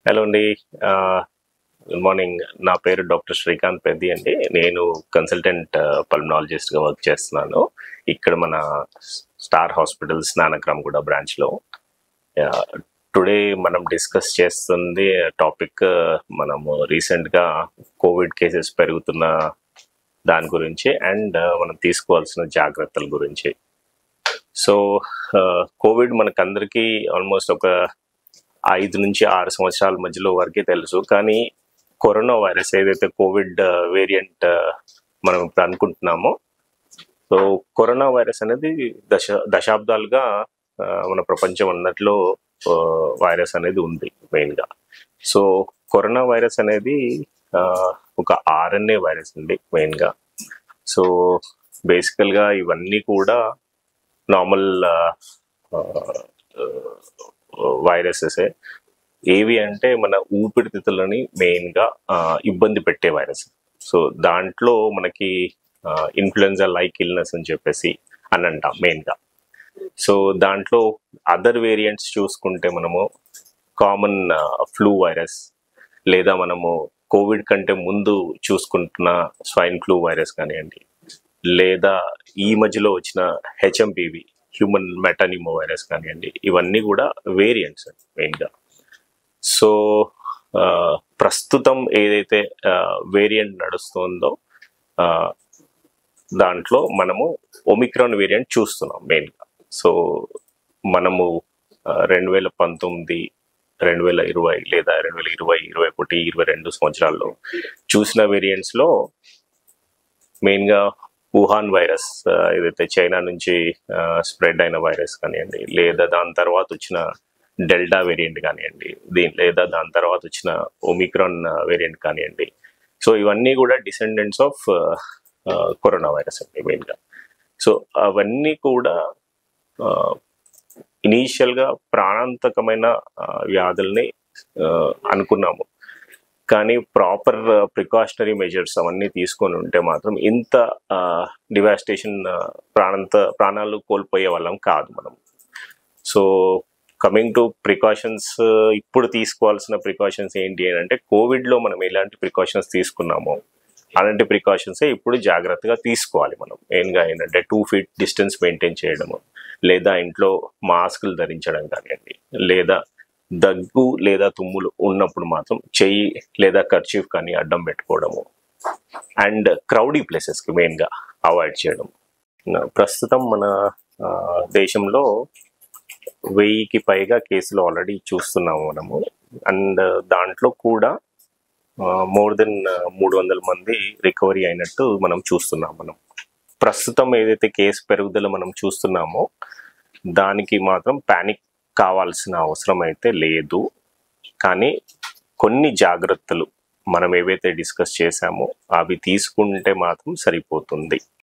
Hello అండి. Good morning. నా పేరు డాక్టర్ శ్రీకాంత్ పెద్ది అండి. నేను కన్సల్టెంట్ పల్మనాలజిస్ట్గా వర్క్ చేస్తున్నాను ఇక్కడ మన స్టార్ హాస్పిటల్ స్నానక్రామ్గూడ బ్రాంచ్లో. టుడే మనం డిస్కస్ చేస్తుంది టాపిక్, మనము రీసెంట్గా కోవిడ్ కేసెస్ పెరుగుతున్న దాని గురించి అండ్ మనం తీసుకోవాల్సిన జాగ్రత్తల గురించి. సో కోవిడ్ మనకందరికీ ఆల్మోస్ట్ ఒక 5 నుంచి 6 సంవత్సరాల మధ్యలో వరకే తెలుసు. కానీ కరోనా వైరస్ ఏదైతే కోవిడ్ వేరియంట్ మనం ఇప్పుడు అనుకుంటున్నామో, సో కరోనా వైరస్ అనేది దశాబ్దాలుగా మన ప్రపంచం అన్నట్లో వైరస్ అనేది ఉంది మెయిన్గా. సో కరోనా వైరస్ అనేది ఒక RNA వైరస్ అండి మెయిన్గా. సో బేసికల్గా ఇవన్నీ కూడా నార్మల్ వైరసెస్. ఏవి అంటే మన ఊపిరితిత్తులని మెయిన్గా ఇబ్బంది పెట్టే వైరస్. సో దాంట్లో మనకి ఇన్ఫ్లుయెన్జా లైక్ ఇల్నెస్ అని చెప్పేసి అని అంటాం మెయిన్గా. సో దాంట్లో అదర్ వేరియంట్స్ చూసుకుంటే మనము కామన్ ఫ్లూ వైరస్, లేదా మనము కోవిడ్ కంటే ముందు చూసుకుంటున్న స్వైన్ ఫ్లూ వైరస్ కానివ్వండి, లేదా ఈ మధ్యలో వచ్చిన HMPV హ్యూమన్ మెటానిమో వైరస్ కానివ్వండి, ఇవన్నీ కూడా వేరియంట్స్ మెయిన్గా. సో ప్రస్తుతం ఏదైతే వేరియంట్ నడుస్తుందో దాంట్లో మనము ఒమిక్రాన్ వేరియంట్ చూస్తున్నాం మెయిన్గా. సో మనము 2019, 2020 లేదా 2020, 2021, 2022 సంవత్సరాల్లో చూసిన వేరియంట్స్లో మెయిన్గా వుహాన్ వైరస్, ఏదైతే చైనా నుంచి స్ప్రెడ్ అయిన వైరస్ కానివ్వండి, లేదా దాని తర్వాత వచ్చిన డెల్టా వేరియంట్ కానివ్వండి, లేదా దాని తర్వాత వచ్చిన ఒమిక్రాన్ వేరియంట్ కానివ్వండి. సో ఇవన్నీ కూడా డిసెండెంట్స్ ఆఫ్ కరోనా వైరస్ అండి మెయిన్గా. సో అవన్నీ కూడా ఇనీషియల్గా ప్రాణాంతకమైన వ్యాధుల్ని అనుకున్నాము. కానీ ప్రాపర్ ప్రికాషనరీ మెజర్స్ అవన్నీ తీసుకొని ఉంటే మాత్రం ఇంత డివాస్టేషన్, ప్రాణాలు కోల్పోయే వాళ్ళం కాదు మనం. సో కమింగ్ టు ప్రికాషన్స్, ఇప్పుడు తీసుకోవాల్సిన ప్రికాషన్స్ ఏంటి అని అంటే, కోవిడ్లో మనం ఎలాంటి ప్రికాషన్స్ తీసుకున్నామో అలాంటి ప్రికాషన్సే ఇప్పుడు జాగ్రత్తగా తీసుకోవాలి మనం. మెయిన్గా ఏంటంటే 2 feet డిస్టెన్స్ మెయింటైన్ చేయడము, లేదా ఇంట్లో మాస్కులు ధరించడం కానివ్వండి, లేదా దగ్గు లేదా తుమ్ములు ఉన్నప్పుడు మాత్రం చెయ్యి లేదా కర్చీఫ్ కానీ అడ్డం పెట్టుకోవడము, అండ్ క్రౌడీ ప్లేసెస్కి మెయిన్గా అవాయిడ్ చేయడం. ప్రస్తుతం మన దేశంలో 1000కి పైగా కేసులు ఆల్రెడీ చూస్తున్నాము మనము. అండ్ దాంట్లో కూడా మోర్ దెన్ 300 మంది రికవరీ అయినట్టు మనం చూస్తున్నాం. మనం ప్రస్తుతం ఏదైతే కేసు పెరుగుదల మనం చూస్తున్నామో దానికి మాత్రం ప్యానిక్ కావాల్సిన అవసరం అయితే లేదు. కానీ కొన్ని జాగ్రత్తలు మనం ఏవైతే డిస్కస్ చేశామో అవి తీసుకుంటే మాత్రం సరిపోతుంది.